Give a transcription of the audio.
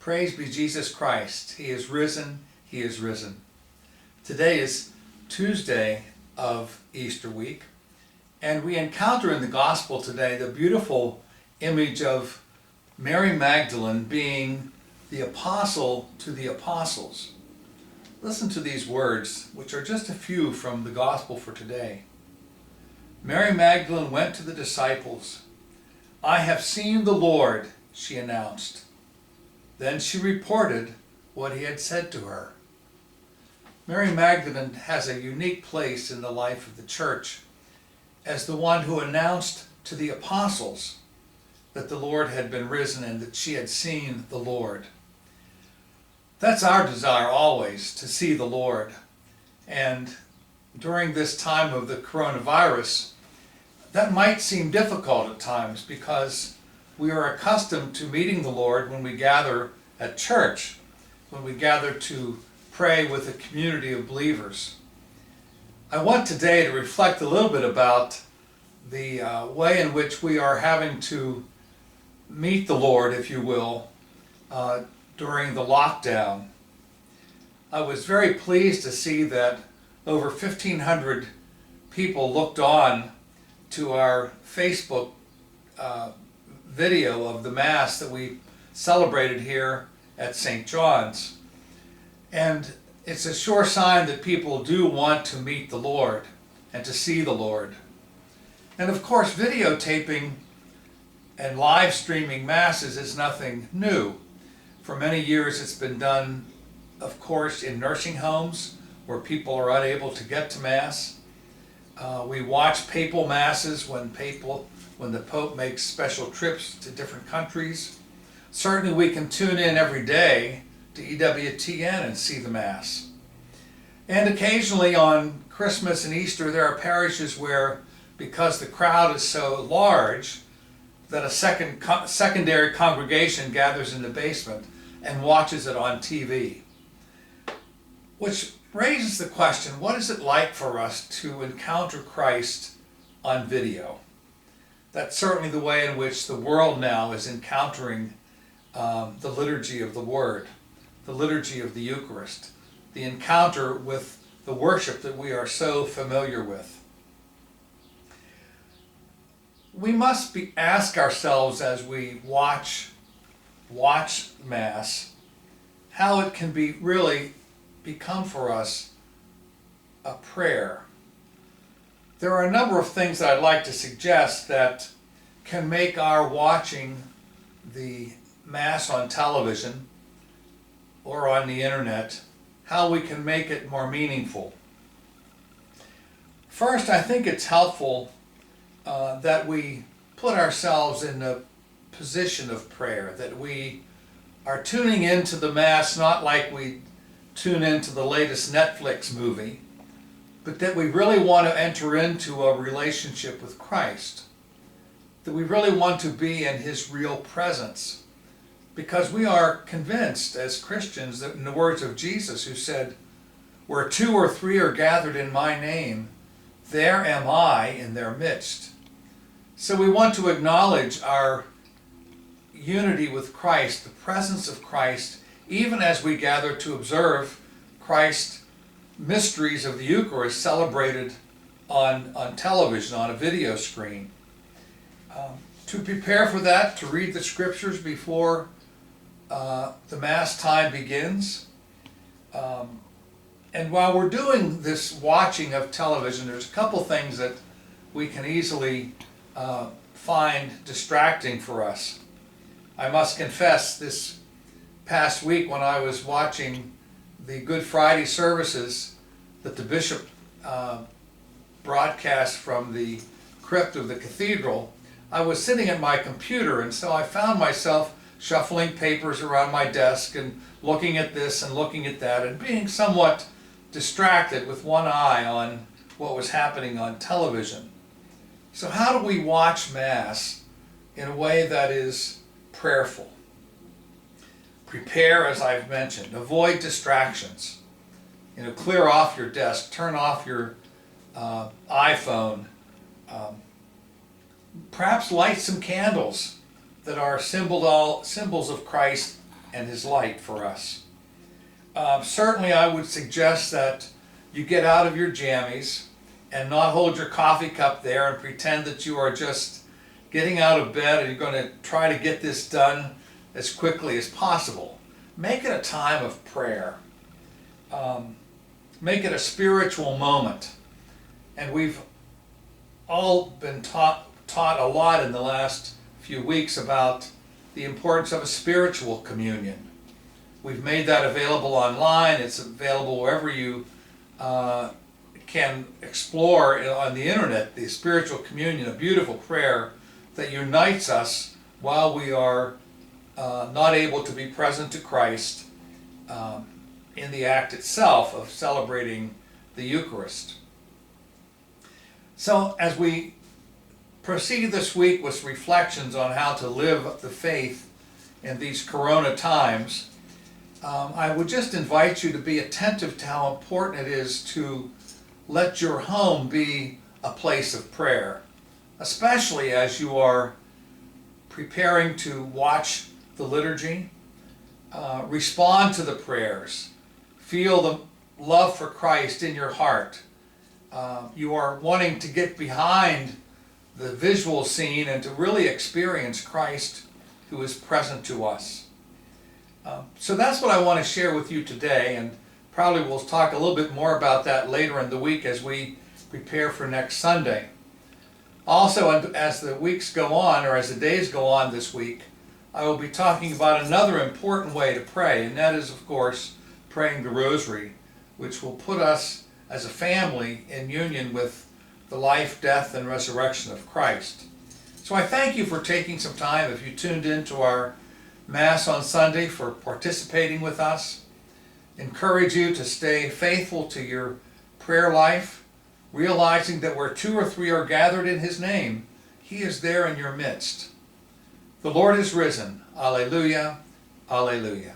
Praise be Jesus Christ. He is risen. He is risen. Today is Tuesday of Easter week, and we encounter in the gospel today the beautiful image of Mary Magdalene being the apostle to the apostles. Listen to these words, which are just a few from the gospel for today. Mary Magdalene went to the disciples. "I have seen the Lord," she announced. Then she reported what he had said to her. Mary Magdalene has a unique place in the life of the church as the one who announced to the apostles that the Lord had been risen and that she had seen the Lord. That's our desire always, to see the Lord. And during this time of the coronavirus, that might seem difficult at times because we are accustomed to meeting the Lord when we gather at church, when we gather to pray with a community of believers. I want today to reflect a little bit about the way in which we are having to meet the Lord, if you will, during the lockdown. I was very pleased to see that over 1,500 people looked on to our Facebook video of the Mass that we celebrated here at St. John's. And it's a sure sign that people do want to meet the Lord and to see the Lord. And of course, videotaping and live streaming Masses is nothing new. For many years it's been done, of course, in nursing homes where people are unable to get to Mass. We watch papal Masses when the Pope makes special trips to different countries. Certainly we can tune in every day to EWTN and see the Mass. And occasionally on Christmas and Easter there are parishes where, because the crowd is so large, that a secondary congregation gathers in the basement and watches it on TV. Which raises the question, what is it like for us to encounter Christ on video? That's certainly the way in which the world now is encountering the liturgy of the Word, the liturgy of the Eucharist, the encounter with the worship that we are so familiar with. We must ask ourselves as we watch Mass, how it can really become for us a prayer. There are a number of things that I'd like to suggest that can make our watching the Mass on television or on the internet, how we can make it more meaningful. First, I think it's helpful that we put ourselves in the position of prayer, that we are tuning into the Mass not like we tune into the latest Netflix movie, but that we really want to enter into a relationship with Christ, that we really want to be in His real presence, because we are convinced as Christians that in the words of Jesus, who said, "Where 2 or 3 are gathered in my name, there am I in their midst." So we want to acknowledge our unity with Christ, the presence of Christ, even as we gather to observe Christ's mysteries of the Eucharist celebrated on television, on a video screen. To prepare for that, to read the Scriptures before the Mass time begins. And while we're doing this watching of television, there's a couple things that we can easily find distracting for us. I must confess, this past week when I was watching the Good Friday services that the bishop broadcast from the crypt of the cathedral, I was sitting at my computer, and so I found myself shuffling papers around my desk and looking at this and looking at that and being somewhat distracted with one eye on what was happening on television. So how do we watch Mass in a way that is prayerful? Prepare, as I've mentioned. Avoid distractions. Clear off your desk. Turn off your iPhone. Perhaps light some candles that are symbols of Christ and his light for us. Certainly I would suggest that you get out of your jammies and not hold your coffee cup there and pretend that you are just getting out of bed and you're going to try to get this done as quickly as possible. Make it a time of prayer. Make it a spiritual moment. And we've all been taught a lot in the last few weeks about the importance of a spiritual communion. We've made that available online. It's available wherever you can explore on the internet. The spiritual communion, a beautiful prayer that unites us while we are not able to be present to Christ in the act itself of celebrating the Eucharist. So as we proceed this week with reflections on how to live the faith in these corona times, I would just invite you to be attentive to how important it is to let your home be a place of prayer, especially as you are preparing to watch the liturgy, respond to the prayers, feel the love for Christ in your heart. You are wanting to get behind the visual scene and to really experience Christ who is present to us. So that's what I want to share with you today, and probably we'll talk a little bit more about that later in the week as we prepare for next Sunday. Also, as the weeks go on, or as the days go on this week, I will be talking about another important way to pray, and that is, of course, praying the Rosary, which will put us as a family in union with the life, death, and resurrection of Christ. So I thank you for taking some time, if you tuned in to our Mass on Sunday, for participating with us. Encourage you to stay faithful to your prayer life, realizing that where 2 or 3 are gathered in his name, he is there in your midst. The Lord is risen. Alleluia, alleluia.